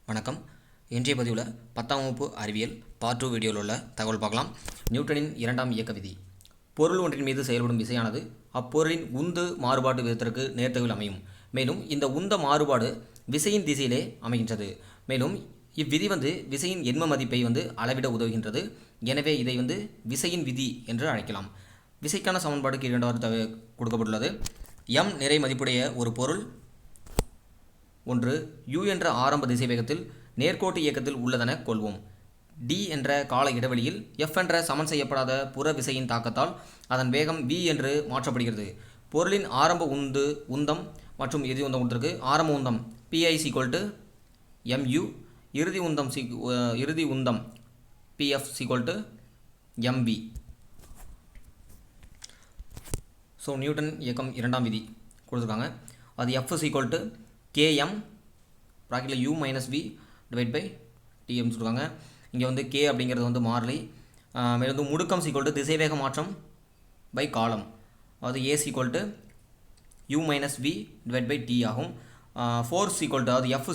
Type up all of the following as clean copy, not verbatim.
வணக்கம். இன்றைய பதிவில் 10ஆம் வகுப்பு அறிவியல் பார்ட் 2 வீடியோவில் உள்ள தகவல் பார்க்கலாம். நியூட்டனின் இரண்டாம் இயக்க விதி. பொருள் ஒன்றின் மீது செயல்படும் விசையானது அப்பொருளின் உந்து மாறுபாட்டு விதத்திற்கு நேர்த்தவில் அமையும். மேலும் இந்த உந்த மாறுபாடு விசையின் திசையிலே அமைகின்றது. மேலும் இவ்விதி விசையின் எண்ம மதிப்பை அளவிட உதவுகின்றது. எனவே இதை விசையின் விதி என்று அழைக்கலாம். விசைக்கான சமன்பாடு கீழ்கண்டவாறு கொடுக்கப்பட்டுள்ளது. m நிறை மதிப்புடைய ஒரு பொருள் ஒன்று u என்ற ஆரம்ப திசை வேகத்தில் நேர்கோட்டு இயக்கத்தில் உள்ளதென கொள்வோம். d என்ற கால இடைவெளியில் f என்ற சமன் செய்யப்படாத புற விசையின் தாக்கத்தால் அதன் வேகம் v என்று மாற்றப்படுகிறது. பொருளின் ஆரம்ப உந்தம் மற்றும் இறுதி உந்தம் கொடுத்திருக்கு. ஆரம்ப உந்தம் pi mu, இறுதி உந்தம் pf mv. ஸோ நியூட்டன் இயக்கம் இரண்டாம் விதி கொடுத்துருக்காங்க. அது f km ப்ராக்கெட்டில் u minus v divide by tm சொல்லுவாங்க. இங்கே k அப்படிங்கிறது மாறிலி. மேலும் முடுக்கம் திசைவேக மாற்றம் பை காலம். அது a u minus v divide by t ஆகும். ஃபோர்ஸ் அது f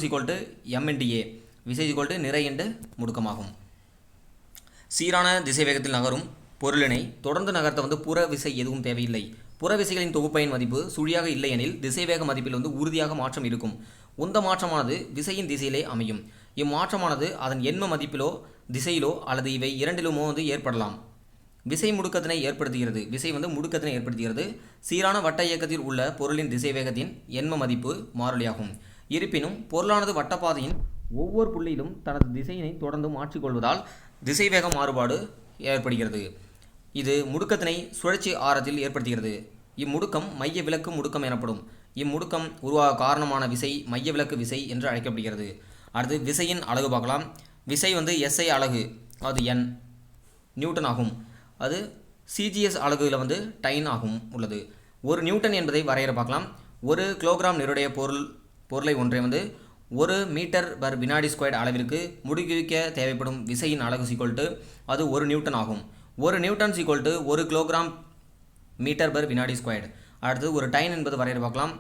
m × a, விசை நிறை × முடுக்கமாகும். சீரான திசைவேகத்தில் நகரும் பொருளினை தொடர்ந்து நகர்த்த புற விசை எதுவும் தேவையில்லை. புற விசைகளின் தொகுப்பையின் மதிப்பு சுழியாக இல்லையெனில் திசைவேக மதிப்பில் உறுதியாக மாற்றம் இருக்கும். உந்த மாற்றமானது விசையின் திசையிலே அமையும். இம்மாற்றமானது அதன் எண்ம மதிப்பிலோ திசையிலோ அல்லது இவை இரண்டிலுமோ ஏற்படலாம். விசை முடுக்கத்தினை ஏற்படுத்துகிறது. விசை முடுக்கத்தினை ஏற்படுத்துகிறது. சீரான வட்ட இயக்கத்தில் உள்ள பொருளின் திசைவேகத்தின் எண்ம மதிப்பு மாறிலியாகும். இருப்பினும் பொருளானது வட்டப்பாதையின் ஒவ்வொரு புள்ளியிலும் தனது திசையினை தொடர்ந்து மாற்றிக்கொள்வதால் திசைவேக மாறுபாடு ஏற்படுகிறது. இது முடுக்கத்தினை சுழற்சி ஆரத்தில் ஏற்படுத்துகிறது. இம்முடுக்கம் மைய விலக்கு முடுக்கம் எனப்படும். இம்முடுக்கம் உருவாக காரணமான விசை மைய விலக்கு விசை என்று அழைக்கப்படுகிறது. அடுத்து விசையின் அலகு பார்க்கலாம். விசை SI அலகு, அது n நியூட்டன் ஆகும். அது CGS அலகுல டைன் ஆகும் உள்ளது. ஒரு நியூட்டன் என்பதை வரையறை பார்க்கலாம். ஒரு கிலோகிராம் நிறைய பொருளை ஒன்றை 1 மீட்டர்/வினாடி² அளவிற்கு முடுக்கிவிக்க தேவைப்படும் விசையின் அலகு அது 1 நியூட்டன் ஆகும். 1 நியூட்டன் 1 கிலோகிராம் மீட்டர்/வினாடி². அடுத்து ஒரு டைன் என்பது வரையறை பார்க்கலாம்.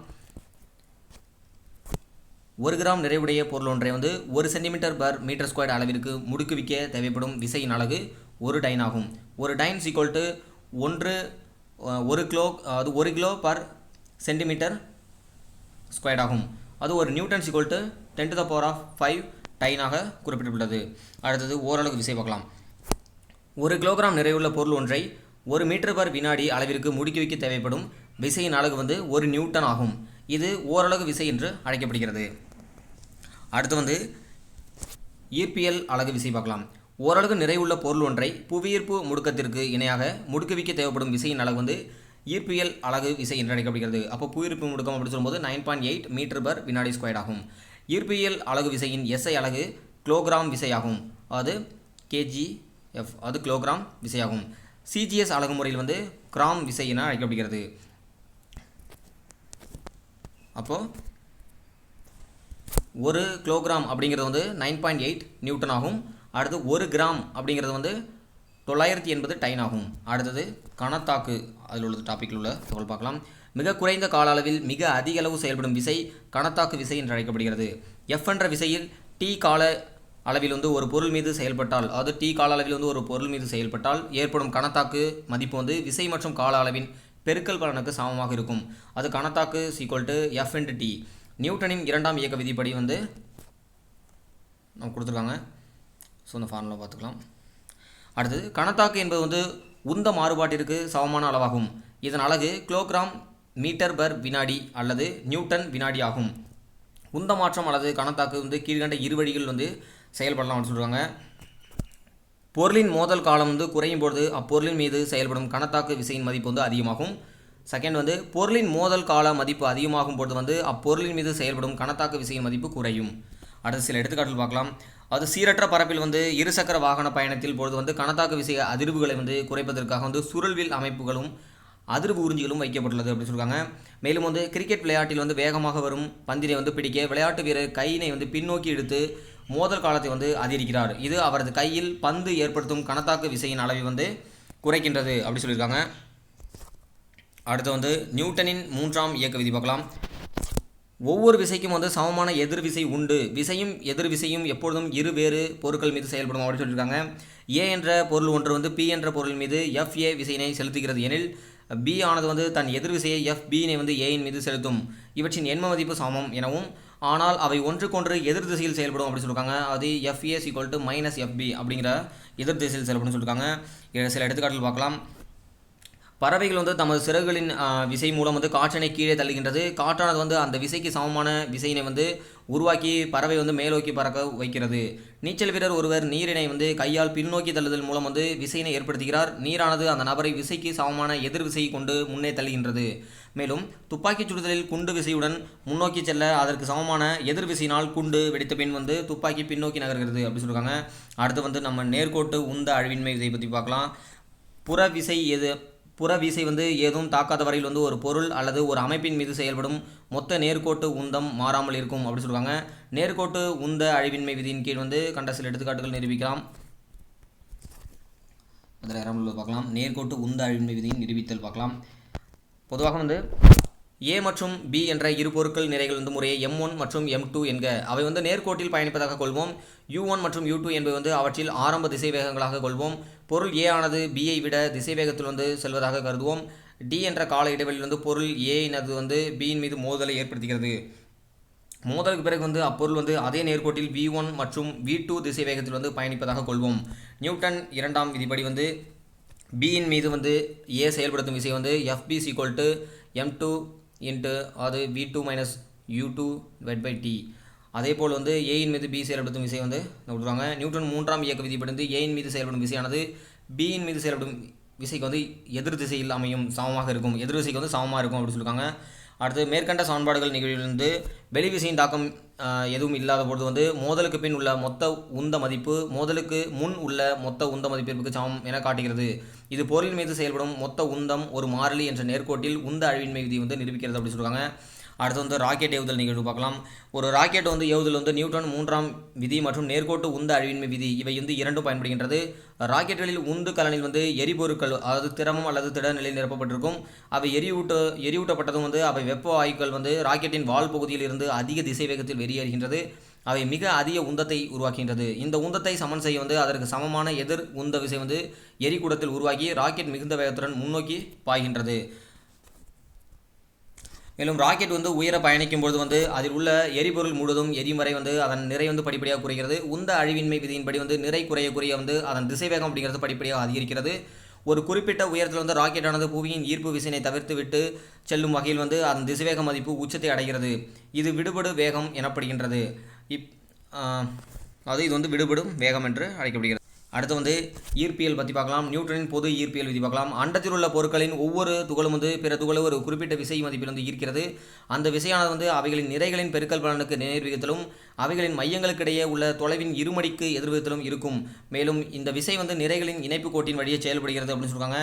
1 கிராம் நிறைவுடைய பொருள் ஒன்றை 1 சென்டிமீட்டர்/மீட்டர்² அளவிற்கு முடுக்குவிக்க தேவைப்படும் விசையின் அலகு 1 டைன் ஆகும். ஒரு டைன் 1 கிலோ/சென்டிமீட்டர்² ஆகும். அது ஒரு நியூட்டன் 10⁵ டைனாக குறிப்பிட்டுள்ளது. அடுத்தது ஓரலகு விசை பார்க்கலாம். 1 கிலோகிராம் நிறைவுள்ள பொருள் ஒன்றை 1 மீட்டர்/வினாடி அளவிற்கு முடுக்கிவிக்க தேவைப்படும் விசையின் அலகு 1 நியூட்டன் ஆகும். இது ஓரலகு விசை என்று அழைக்கப்படுகிறது. அடுத்து ஈர்ப்பியல் அலகு விசை பார்க்கலாம். ஓரலகு நிறைவுள்ள பொருள் ஒன்றை புவியீர்ப்பு முடுக்கத்திற்கு இணையாக முடுக்குவிக்க தேவைப்படும் விசையின் அலகு ஈர்ப்பியல் அலகு விசை என்று அழைக்கப்படுகிறது. அப்போ புவியீர்ப்பு முடுக்கம் அப்படி சொல்லும்போது 9.8 மீட்டர்/வினாடி² ஆகும். ஈர்ப்பியல் அலகு விசையின் SI அலகு கிலோகிராம் விசையாகும். அது kgf, அது கிலோகிராம் விசையாகும். CGS அலகு முறையில் கிராம் விசை என அழைக்கப்படுகிறது. அப்போது 1 கிலோகிராம் அப்படிங்கிறது 9.8 நியூட்டன் ஆகும். அடுத்து 1 கிராம் அப்படிங்கிறது 980 டைன் ஆகும். அடுத்தது கணத்தாக்கு, அதில் உள்ள டாப்பிக்கில் உள்ள தகவல் பார்க்கலாம். மிக குறைந்த கால அளவில் மிக அதிக அளவு செயல்படும் விசை கணத்தாக்கு விசை என்று அழைக்கப்படுகிறது. F என்ற விசையில் t கால அளவில் ஒரு பொருள் மீது செயல்பட்டால், அதாவது t கால அளவில் ஒரு பொருள் மீது செயல்பட்டால் ஏற்படும் கணத்தாக்கு மதிப்பு விசை மற்றும் கால அளவின் பெருக்கல் பலனுக்கு சமமாக இருக்கும். அது கணத்தாக்கு F × t. நியூட்டனின் இரண்டாம் இயக்க விதிப்படி நம்ம கொடுத்துருக்காங்க. ஸோ இந்த ஃபார்முலா பார்த்துக்கலாம். அடுத்தது கணத்தாக்கு என்பது உந்த மாறுபாட்டிற்கு சமமான அளவாகும். இதன் அலகு கிலோகிராம் மீட்டர்/வினாடி அல்லது நியூட்டன் வினாடி ஆகும். உந்த மாற்றம் அல்லது கணத்தாக்கு கீழ்கண்ட இரு வழிகள் செயல்படலாம் சொல்கிறாங்க. பொருளின் மோதல் காலம் குறையும் பொழுது அப்பொருளின் மீது செயல்படும் கணத்தாக்கு விசையின் மதிப்பு அதிகமாகும். செகண்ட் பொருளின் மோதல் கால மதிப்பு அதிகமாகும் பொழுது அப்பொருளின் மீது செயல்படும் கணத்தாக்கு விசையின் மதிப்பு குறையும். அடுத்து சில எடுத்துக்காட்டுகள் பார்க்கலாம். அது சீரற்ற பரப்பில் இருசக்கர வாகன பயணத்தில் பொழுது கணத்தாக்கு விசை அதிர்வுகளை குறைப்பதற்காக சுழல்வில் அமைப்புகளும் அதிர்வு உறிஞ்சிகளும் வைக்கப்பட்டுள்ளது அப்படின்னு சொல்கிறாங்க. மேலும் கிரிக்கெட் விளையாட்டில் வேகமாக வரும் பந்தினை பிடிக்க விளையாட்டு வீரர் கையினை பின்னோக்கி எடுத்து மோதல் காலத்தை அதிகரிக்கிறார். இது அவரது கையில் பந்து ஏற்படுத்தும் கணத்தாக்கு விசையின் அளவை குறைக்கின்றது அப்படி சொல்லியிருக்காங்க. அடுத்து நியூட்டனின் மூன்றாம் இயக்க விதி பார்க்கலாம். ஒவ்வொரு விசைக்கும் வந்து சமமான எதிர்விசை உண்டு. விசையும் எதிர்விசையும் எப்பொழுதும் இரு வேறு பொருட்கள் மீது செயல்படும் அப்படின்னு சொல்லியிருக்காங்க. ஏ என்ற பொருள் ஒன்று வந்து பி என்ற பொருள் மீது FA விசையினை செலுத்துகிறது எனில் பி ஆனது வந்து தன் எதிர்விசையை FBனை வந்து ஏயின் மீது செலுத்தும். இவற்றின் எண்ம மதிப்பு சமம் எனவும், ஆனால் அவை ஒன்றுக்கொன்று எதிர் திசையில் செயல்படும் அப்படின்னு சொல்லியிருக்காங்க. அது FA = FB அப்படிங்கிற எதிர் திசையில் செயல்படும் சொல்லியிருக்காங்க. சில எடுத்துக்காட்டுகள் பார்க்கலாம். பறவைகள் வந்து தமது சிறகுகளின் விசை மூலம் வந்து காற்றினை கீழே தள்ளுகின்றது. காற்றானது வந்து அந்த விசைக்கு சமமான விசையினை வந்து உருவாக்கி பறவை வந்து மேலோக்கி பறக்க வைக்கிறது. நீச்சல் வீரர் ஒருவர் நீரினை வந்து கையால் பின்னோக்கி தள்ளுதல் மூலம் வந்து விசையினை ஏற்படுத்துகிறார். நீரானது அந்த நபரை விசைக்கு சமமான எதிர் விசையை கொண்டு முன்னே தள்ளுகின்றது. மேலும் துப்பாக்கிச் சுடுதலில் குண்டு விசையுடன் முன்னோக்கி செல்ல அதற்கு சமமான எதிர் விசையினால் குண்டு வெடித்த பின் வந்து துப்பாக்கி பின்னோக்கி நகர்கிறது அப்படி சொல்லியிருக்காங்க. அடுத்து வந்து நம்ம நேர்கோட்டு உந்த அழிவின்மை இதை பற்றி பார்க்கலாம். புற விசை வந்து ஏதும் தாக்காத வரையில் வந்து ஒரு பொருள் அல்லது ஒரு அமைப்பின் மீது செயல்படும் மொத்த நேர்கோட்டு உந்தம் மாறாமல் இருக்கும் அப்படி சொல்லுவாங்க. நேர்கோட்டு உந்த அழிவின்மை விதியின் கீழ் வந்து கண்ட சில எடுத்துக்காட்டுகள் நிரூபிக்கலாம். அதில் பார்க்கலாம். நேர்கோட்டு உந்த அழிவின்மை விதியின் நிரூபித்தல் பார்க்கலாம். பொதுவாக வந்து A மற்றும் B என்ற இரு பொருட்கள் நிறைகள் வந்து முறையே M1 மற்றும் M2 என்க. அவை வந்து நேர்கோட்டில் பயணிப்பதாக கொள்வோம். U1 மற்றும் U2 என்பவை வந்து அவற்றில் ஆரம்ப திசை வேகங்களாக கொள்வோம். பொருள் A ஆனது Bயை விட திசை வேகத்தில் வந்து செல்வதாக கருதுவோம். D என்ற கால இடைவெளியில் வந்து பொருள் Aனது வந்து Bயின் மீது மோதலை ஏற்படுத்துகிறது. மோதலுக்கு பிறகு வந்து அப்பொருள் வந்து அதே நேர்கோட்டில் V1 மற்றும் V2 திசை வேகத்தில் வந்து பயணிப்பதாக கொள்வோம். நியூட்டன் இரண்டாம் விதிப்படி வந்து Bயின் மீது வந்து A செயல்படுத்தும் விசை வந்து FB = M2 அது V2 - U2/T. அதேபோல் வந்து Aயின் மீது B செயல்படுத்தும் விசை வந்து விடுவாங்க. நியூட்டன் மூன்றாம் இயக்க விதிப்படி வந்து Aயின் மீது செயல்படும் விசையானது Bயின் மீது செயல்படும் விசைக்கு வந்து எதிர் திசையில் அமையும் சமமாக இருக்கும். எதிர் விசைக்கு வந்து சமமாக இருக்கும் அப்படின்னு சொல்லியிருக்காங்க. அடுத்து மேற்கண்ட சமன்பாடுகள் நிகழ்விலிருந்து வெளிவிசையின் தாக்கம் எதுவும் இல்லாத பொழுது வந்து மோதலுக்கு பின் உள்ள மொத்த உந்த மதிப்பு மோதலுக்கு முன் உள்ள மொத்த உந்த மதிப்பிற்கு சமம் என காட்டுகிறது. இது பொருளின் மீது செயல்படும் மொத்த உந்தம் ஒரு மாறிலி என்ற நேர்கோட்டில் உந்த அழிவின்மை விதி வந்து நிரூபிக்கிறது அப்படின்னு சொல்லுவாங்க. அடுத்து வந்து ராக்கெட் ஏவுதல் நிகழ்வு பார்க்கலாம். ஒரு ராக்கெட் வந்து ஏவுதல் வந்து நியூட்டன் மூன்றாம் விதி மற்றும் நேர்கோட்டு உந்த அழிவின்மை விதி இவை வந்து இரண்டும் பயன்படுகின்றது. ராக்கெட்டுகளில் உந்து கலனில் வந்து எரிபொருட்கள் அதாவது திரவம் அல்லது திட நிலையில் நிரப்பப்பட்டிருக்கும். அவை எரியூட்டப்பட்டதும் வந்து அவை வெப்ப வாயுக்கள் வந்து ராக்கெட்டின் வால் பகுதியில் இருந்து அதிக திசை வேகத்தில் வெளியேறுகின்றது. அவை மிக அதிக உந்தத்தை உருவாக்குகின்றது. இந்த உந்தத்தை சமன் செய்ய வந்து அதற்கு சமமான எதிர் உந்த விசை வந்து எரிக்கூடத்தில் உருவாக்கி ராக்கெட் மிகுந்த வேகத்துடன் முன்னோக்கி பாய்கின்றது. மேலும் ராக்கெட் வந்து உயர பயணிக்கும் பொழுது வந்து அதில் உள்ள எரிபொருள் முழுவதும் எரிமறை வந்து அதன் நிறை வந்து படிப்படியாக குறைகிறது. உந்த அழிவின்மை விதியின்படி வந்து நிறை குறைய வந்து அதன் திசைவேகம் அப்படிங்கிறது படிப்படியாக அதிகரிக்கிறது. ஒரு குறிப்பிட்ட உயரத்தில் வந்து ராக்கெட்டானது புவியின் ஈர்ப்பு விசையினை தவிர்த்து விட்டு செல்லும் வகையில் வந்து அதன் திசைவேக மதிப்பு உச்சத்தை அடைகிறது. இது விடுபடு வேகம் எனப்படுகின்றது. இது வந்து விடுபடும் வேகம் என்று அழைக்கப்படுகிறது. அடுத்து வந்து ஈர்ப்பியல் பற்றி பார்க்கலாம். நியூட்டனின் பொது ஈர்ப்பியல் விதி பார்க்கலாம். அண்டத்தில் உள்ள பொருட்களின் ஒவ்வொரு துகளும் வந்து பிற துகளை ஒரு குறிப்பிட்ட விசை மதிப்பில் வந்து ஈர்க்கிறது. அந்த விசையானது வந்து அவைகளின் நிறைகளின் பெருக்கல் பலனுக்கு நேர்விகிதத்திலும் அவைகளின் மையங்களுக்கிடையே உள்ள தொலைவின் இருமடிக்கு எதிர்விகிதத்திலும் இருக்கும். மேலும் இந்த விசை வந்து நிறைகளின் இணைப்பு கோட்டின் வழியே செயல்படுகிறது அப்படின்னு சொல்லுவாங்க.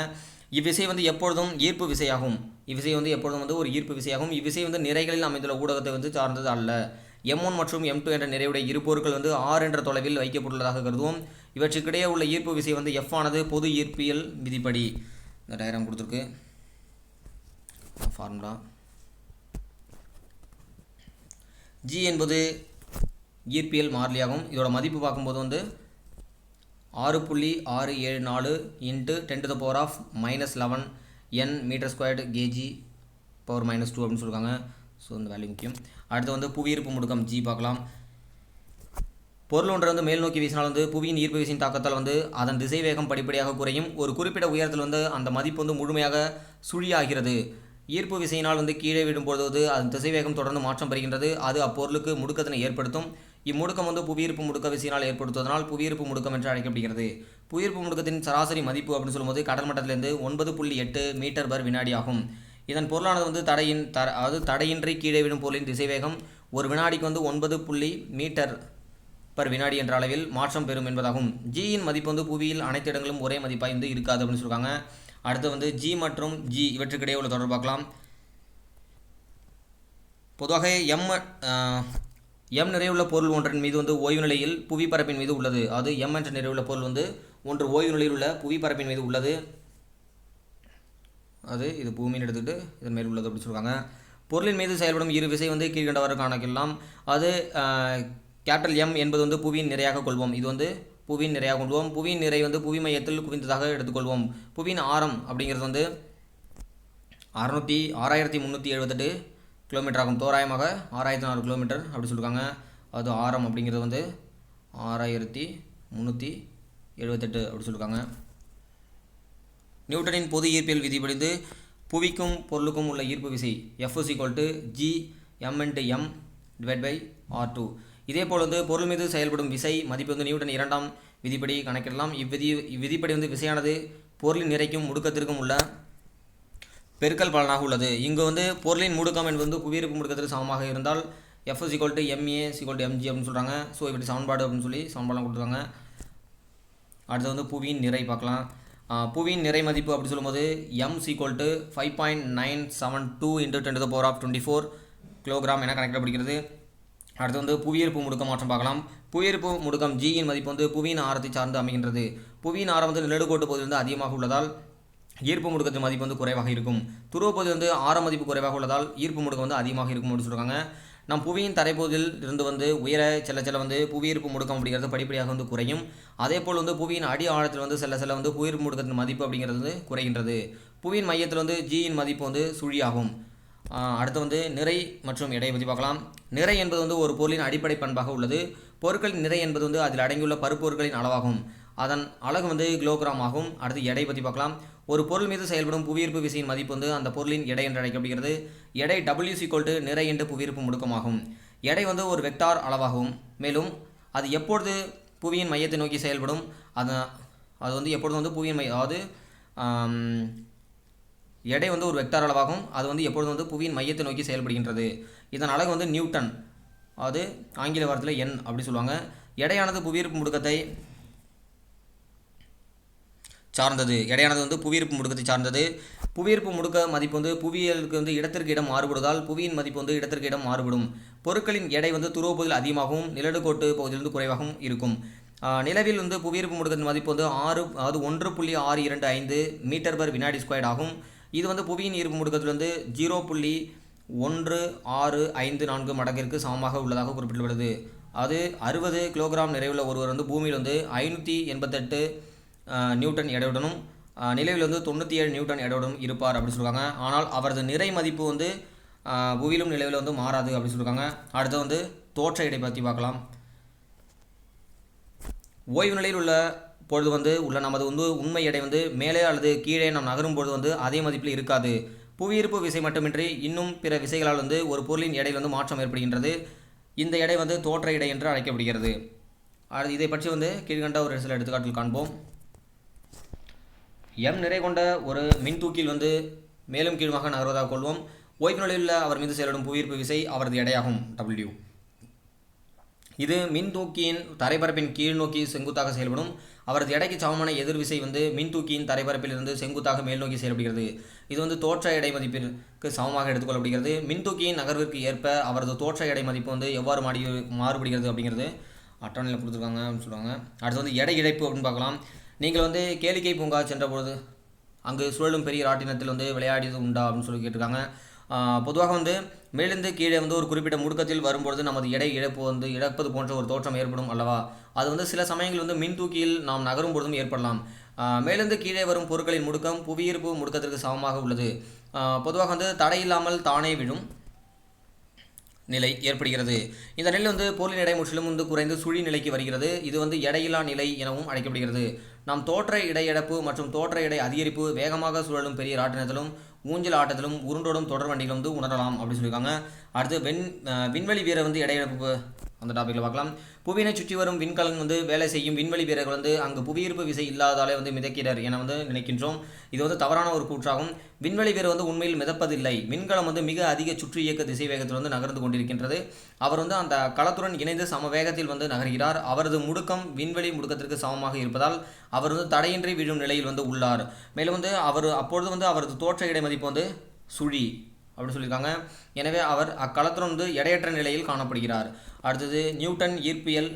இவ்விசை வந்து எப்பொழுதும் ஈர்ப்பு விசையாகும். இவ்விசை வந்து எப்பொழுதும் வந்து ஒரு ஈர்ப்பு விசையாகும். இவ்விசை வந்து நிறைகளில் அமைந்துள்ள ஊடகத்தை வந்து சார்ந்தது அல்ல. M1 மற்றும் M2 என்ற நிறைவுடைய இரு பொருட்கள் வந்து R என்ற தொலைவில் வைக்கப்பட்டுள்ளதாக கருதுவோம். இவற்றுக்கிடையே உள்ள ஈர்ப்பு விசை வந்து F ஆனது பொது ஈர்ப்பியல் விதிப்படி இந்த டயக்ராம் கொடுத்துருக்கு. ஃபார்முலா G என்பது ஈர்ப்பியல் மாறிலியாகும். இதோட மதிப்பு பார்க்கும்போது வந்து 6.674 × 10⁻⁻11 N m² Kg (−2) அப்படின்னு சொல்லியிருக்காங்க. ஸோ இந்த வேல்யூ முக்கியம். அடுத்து வந்து புவியீர்ப்பு முடுக்கம் G பார்க்கலாம். பொருள் ஒன்றை வந்து மேல் நோக்கி வீசினால் வந்து புவியின் ஈர்ப்பு விசையின் தாக்கத்தால் வந்து அதன் திசை வேகம் படிப்படியாக குறையும். ஒரு குறிப்பிட்ட உயரத்தில் வந்து அந்த மதிப்பு வந்து முழுமையாக சுழியாகிறது. ஈர்ப்பு விசையினால் வந்து கீழே விடும்போது அதன் திசை வேகம் தொடர்ந்து மாற்றம் பெறுகின்றது. அது அப்பொருளுக்கு முடுக்கத்தினை ஏற்படுத்தும். இம்முடுக்கம் வந்து புவியீர்ப்பு முடுக்க விசையினால் ஏற்படுத்துவதனால் புவியீர்ப்பு முடுக்கம் என்று அழைக்கப்படுகிறது. புவியீர்ப்பு முடுக்கத்தின் சராசரி மதிப்பு அப்படின்னு சொல்லும்போது கடல் மட்டத்திலிருந்து 9.8 மீட்டர்/வினாடி ஆகும். இதன் பொருளானது வந்து தடையின்றி கீழே விடும் பொருளின் திசைவேகம் ஒரு வினாடிக்கு வந்து 9 மீட்டர்/வினாடி என்ற அளவில் மாற்றம் பெறும் என்பதாகும். ஜியின் மதிப்பு வந்து புவியில் அனைத்து இடங்களும் ஒரே மதிப்பாக வந்து இருக்காது அப்படின்னு சொல்லுவாங்க. அடுத்து வந்து G மற்றும் G இவற்றுக்கிடையே உள்ள தொடர்பு பார்க்கலாம். பொதுவாக M நிறைவுள்ள பொருள் ஒன்றின் மீது வந்து ஓய்வு நிலையில் புவிப்பரப்பின் மீது உள்ளது. அது M என்ற நிறைவுள்ள பொருள் வந்து ஒன்று ஓய்வு நிலையில் உள்ள புவிப்பரப்பின் மீது உள்ளது. இது பூமின்னு எடுத்துக்கிட்டு இதன் மேல் உள்ளது அப்படின்னு சொல்லுவாங்க. பொருளின் மீது செயல்படும் இரு விசை வந்து கீழ்கண்டவாறு கணக்கிடலாம். அது கேபிட்டல் M என்பது வந்து புவியின் நிறையாக கொள்வோம். இது வந்து புவியின் நிறையாக கொள்வோம். புவியின் நிறை வந்து புவி மையத்தில் குவிந்ததாக எடுத்துக்கொள்வோம். புவியின் ஆரம் அப்படிங்கிறது வந்து 6378 கிலோமீட்டர் ஆகும். தோராயமாக 6004 கிலோமீட்டர் அப்படி சொல்லியிருக்காங்க. அது ஆரம் அப்படிங்கிறது வந்து 6378 அப்படி சொல்லியிருக்காங்க. நியூட்டனின் பொது ஈர்ப்பியல் விதிப்படி புவிக்கும் பொருளுக்கும் உள்ள ஈர்ப்பு விசை F G(m)(m)/r2. இதேபோல் வந்து பொருள் மீது செயல்படும் விசை மதிப்பு வந்து நியூட்டன் இரண்டாம் விதிப்படி கணக்கிடலாம். இவ்விதிப்படி வந்து விசையானது பொருளின் நிறைக்கும் முடுக்கத்திற்கும் உள்ள பெருக்கல் பலனாக உள்ளது. இங்கு வந்து பொருளின் முடுக்கம் என்பது வந்து புவியீர்ப்பு முடுக்கத்திற்கு சமமாக இருந்தால் F = ma = mg அப்படின்னு சொல்கிறாங்க. ஸோ இப்படி சமன்பாடு அப்படின்னு சொல்லி சமன்பாடெலாம் கொடுத்துருக்காங்க. அடுத்து வந்து புவியின் நிறை பார்க்கலாம். புவியின் நிறை மதிப்பு அப்படி சொல்லும்போது M = 5.972 × 10⁻24 கிலோகிராம் என கணக்கிடப்படுகிறது. அடுத்து வந்து புவியீர்ப்பு முடுக்க மாற்றம் பார்க்கலாம். புவியீர்ப்பு முடுக்கம் G இன் மதிப்பு வந்து புவியின் ஆரத்தை சார்ந்து அமைகின்றது. புவியின் ஆரம் வந்து நிலடுகோட்டு பகுதியிலிருந்து அதிகமாக உள்ளதால் ஈர்ப்பு முடுக்கத்தின் மதிப்பு வந்து குறைவாக இருக்கும். துருவ பகுதி வந்து ஆர மதிப்பு குறைவாக உள்ளதால் ஈர்ப்பு முடுக்கம் வந்து அதிகமாக இருக்கும் அப்படின்னு சொல்கிறாங்க. நம் புவியின் தரைப்பகுதியில் இருந்து வந்து உயர செல்ல வந்து புவியீர்ப்பு முடுக்கம் அப்படிங்கிறது படிப்படியாக வந்து குறையும். அதே போல் வந்து புவியின் அடி ஆழத்தில் வந்து செல்ல வந்து புவியீர்ப்பு முடுக்கத்தின் மதிப்பு அப்படிங்கிறது வந்து குறைகின்றது. புவியின் மையத்தில் வந்து G இன் மதிப்பு வந்து சுழியாகும். அடுத்து வந்து நிறை மற்றும் எடை பற்றி பார்க்கலாம். நிறை என்பது வந்து ஒரு பொருளின் அடிப்படை பண்பாக உள்ளது. பொருட்களின் நிறை என்பது வந்து அதில் அடங்கியுள்ள பருப்பொருட்களின் அளவாகும். அதன் அலகு வந்து கிலோகிராம் ஆகும். அடுத்து எடை பற்றி பார்க்கலாம். ஒரு பொருள் மீது செயல்படும் புவியீர்ப்பு விசையின் மதிப்பு வந்து அந்த பொருளின் எடை என்று அழைக்கப்படுகிறது. எடை W = நிறை என்று புவியீர்ப்பு முடுக்கமாகும். எடை வந்து ஒரு வெக்டார் அளவாகும். மேலும் அது எப்பொழுது புவியின் மையத்தை நோக்கி செயல்படும் அது வந்து எப்பொழுது வந்து புவியின் அதாவது எடை வந்து ஒரு வெக்டார் அளவாகும். அது வந்து எப்பொழுது வந்து புவியின் மையத்தை நோக்கி செயல்படுகின்றது. இதன் அலகு வந்து நியூட்டன், அது ஆங்கில வார்த்தையில் N அப்படி சொல்லுவாங்க. எடையானது புவியீர்ப்பு முடுக்கத்தை சார்ந்தது. எடையானது வந்து புவியீர்ப்பு முடுக்கத்தை சார்ந்தது. புவியீர்ப்பு முடுக்க மதிப்பு வந்து புவியியலுக்கு வந்து இடத்திற்கு இடம் மாறுபடுவதால் புவியின் மதிப்பு வந்து இடத்திற்கு இடம் மாறுபடும். பொருட்களின் எடை வந்து துருவ பகுதியில் அதிகமாகவும் நிலடுகோட்டு பகுதியிலிருந்து குறைவாகவும் இருக்கும். நிலவில் வந்து புவியீர்ப்பு முடுக்கத்தின் மதிப்பு வந்து 1.625 மீட்டர்/வினாடி ஸ்கொயர்ட் ஆகும். இது வந்து புவியின் ஈர்ப்பு முடுக்கத்தில் வந்து 0.1654 மடங்கிற்கு சமமாக உள்ளதாக குறிப்பிடப்படுகிறது. அது 60 கிலோகிராம் நிறைவுள்ள ஒருவர் வந்து பூமியில் வந்து 588 நியூட்டன் எடையுடனும் நிலவில் வந்து 97 நியூட்டன் எடையுடனும் இருப்பார் அப்படி சொல்லுவாங்க. ஆனால் அவரது நிறை மதிப்பு வந்து புவியிலும் நிலவில் வந்து மாறாது அப்படி சொல்லியிருக்காங்க. அடுத்து வந்து தோற்ற எடை பற்றி பார்க்கலாம். ஓய்வு நிலையில் உள்ள பொழுது வந்து உள்ள நமது வந்து உண்மை எடை வந்து மேலே அல்லது கீழே நாம் நகரும் பொழுது வந்து அதே மதிப்பில் இருக்காது. புவியீர்ப்பு விசை மட்டுமின்றி இன்னும் பிற விசைகளால் வந்து ஒரு பொருளின் எடையில் வந்து மாற்றம் ஏற்படுகின்றது. இந்த எடை வந்து தோற்ற எடை என்று அழைக்கப்படுகிறது. இதை பற்றி வந்து கீழ்கண்ட ஒரு சில எடுத்துக்காட்டில் காண்போம். M நிறை கொண்ட ஒரு மின்தூக்கில் வந்து மேலும் கீழுமாக நகர்வதாக கொள்வோம். ஓய்வு நிலையில் அவர் மீது செயல்படும் புவியீர்ப்பு விசை அவரது எடையாகும் W. இது மின்தூக்கியின் தரைப்பரப்பின் கீழ் நோக்கி செங்குத்தாக செயல்படும். அவரது எடைக்கு சமமான எதிர்விசை வந்து மின்தூக்கியின் தரைப்பரப்பில் இருந்து செங்குத்தாக மேல் நோக்கி செயல்படுகிறது. இது வந்து தோற்ற எடை மதிப்பிற்கு சமமாக எடுத்துக்கொள்ளப்படுகிறது. மின்தூக்கியின் நகர்விற்கு ஏற்ப அவரது தோற்ற எடை மதிப்பு வந்து எவ்வாறு மாறுபடுகிறது அப்படிங்கிறது அட்டவணையில் கொடுத்துருக்காங்க அப்படின்னு சொல்லுவாங்க. அடுத்து வந்து எடை இழப்பு அப்படின்னு பார்க்கலாம். நீங்கள் வந்து கேளிக்கை பூங்கா சென்ற பொழுது அங்கு சுழலும் பெரிய ராட்டினத்தில் வந்து விளையாடியது உண்டா அப்படின்னு சொல்லி கேட்டிருக்காங்க. பொதுவாக வந்து மேலிருந்து கீழே வந்து ஒரு குறிப்பிட்ட முடுக்கத்தில் வரும்பொழுது நமது எடை இழப்பது போன்ற ஒரு தோற்றம் ஏற்படும் அல்லவா. அது வந்து சில சமயங்கள் வந்து மின்தூக்கியில் நாம் நகரும் பொழுதும் ஏற்படலாம். மேலிருந்து கீழே வரும் பொருட்களின் முடுக்கம் புவியீர்ப்பு முடுக்கத்திற்கு சமமாக உள்ளது. பொதுவாக வந்து தடையில்லாமல் தானே விழும் நிலை ஏற்படுகிறது. இந்த நிலை வந்து பொருளின் எடை முற்றிலும் வந்து குறைந்து சுழி நிலைக்கு வருகிறது. இது வந்து எடையில்லா நிலை எனவும் அழைக்கப்படுகிறது. நாம் தோற்ற இடை இழப்பு மற்றும் தோற்ற எடை அதிகரிப்பு வேகமாக சுழலும் பெரிய ராட்டினத்திலும் ஊஞ்சல் ஆட்டத்திலும் உருண்டோடும் தொடர் வண்டிகளும் வந்து உணரலாம் அப்படின்னு சொல்லியிருக்காங்க. அடுத்து விண்வெளி வீரர் வந்து எடை இழப்பு அந்த டாப்பிக்கில் பார்க்கலாம். புவியினை சுற்றி வரும் விண்கலன் வந்து வேலை செய்யும் விண்வெளி வீரர்கள் வந்து அங்கு புவியீர்ப்பு விசை இல்லாதாலே வந்து மிதக்கிறார் என வந்து நினைக்கின்றோம். இது வந்து தவறான ஒரு கூற்றாகும். விண்வெளி வீரர் வந்து உண்மையில் மிதப்பதில்லை. விண்கலம் வந்து மிக அதிக சுற்று இயக்க திசை வேகத்தில் வந்து நகர்ந்து கொண்டிருக்கின்றது. அவர் வந்து அந்த களத்துடன் இணைந்து சம வேகத்தில் வந்து நகர்கிறார். அவரது முடுக்கம் விண்வெளி முடுக்கத்திற்கு சமமாக இருப்பதால் அவர் வந்து தடையின்றி விழும் நிலையில் வந்து உள்ளார். மேலும் வந்து அப்பொழுது வந்து அவரது தோற்ற இடை மதிப்பு வந்து சுழி அப்படி சொல்லியிருக்காங்க. எனவே அவர் அக்களத்துடன் வந்து எடையற்ற நிலையில் காணப்படுகிறார். அடுத்தது நியூட்டன் ஈர்ப்பியல்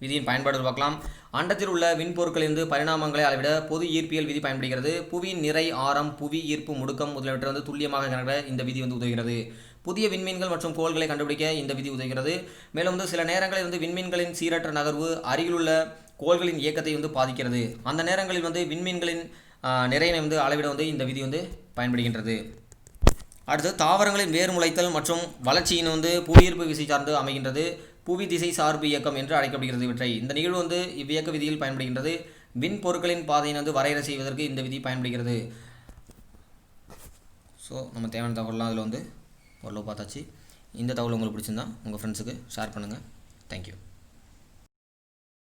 விதியின் பயன்பாடுகள் பார்க்கலாம். அண்டத்தில் உள்ள விண்பொருட்களிலிருந்து பரிணாமங்களை அளவிட பொது ஈர்ப்பியல் விதி பயன்படுகிறது. புவியின் நிறை, ஆரம், புவி ஈர்ப்பு முடுக்கம் முதலியவற்றை வந்து துல்லியமாக கணக்கிட இந்த விதி வந்து உதவுகிறது. புதிய விண்மீன்கள் மற்றும் கோள்களை கண்டுபிடிக்க இந்த விதி உதவுகிறது. மேலும் வந்து சில நேரங்களில் வந்து விண்மீன்களின் சீரற்ற நகர்வு அருகிலுள்ள கோள்களின் இயக்கத்தை வந்து பாதிக்கிறது. அந்த நேரங்களில் வந்து விண்மீன்களின் நிறையினை வந்து அளவிட வந்து இந்த விதி வந்து பயன்படுகின்றது. அடுத்து தாவரங்களின் வேர் முளைத்தல் மற்றும் வளர்ச்சியின் வந்து புவியீர்ப்பு விசை சார்ந்து அமைகின்றது. புவி திசை சார்பு இயக்கம் என்று அழைக்கப்படுகிறது. இவற்றை இந்த நிகழ்வு வந்து இவ்வியக்க விதியில் பயன்படுகின்றது. விண் பொருட்களின் பாதையை வந்து வரையறை செய்வதற்கு இந்த விதி பயன்படுகிறது. ஸோ நம்ம தேவையான தகவலாம் அதில் வந்து ஓரளவு பார்த்தாச்சு. இந்த தகவல் உங்களுக்கு பிடிச்சிருந்தா உங்கள் ஃப்ரெண்ட்ஸுக்கு ஷேர் பண்ணுங்கள். தேங்க்யூ.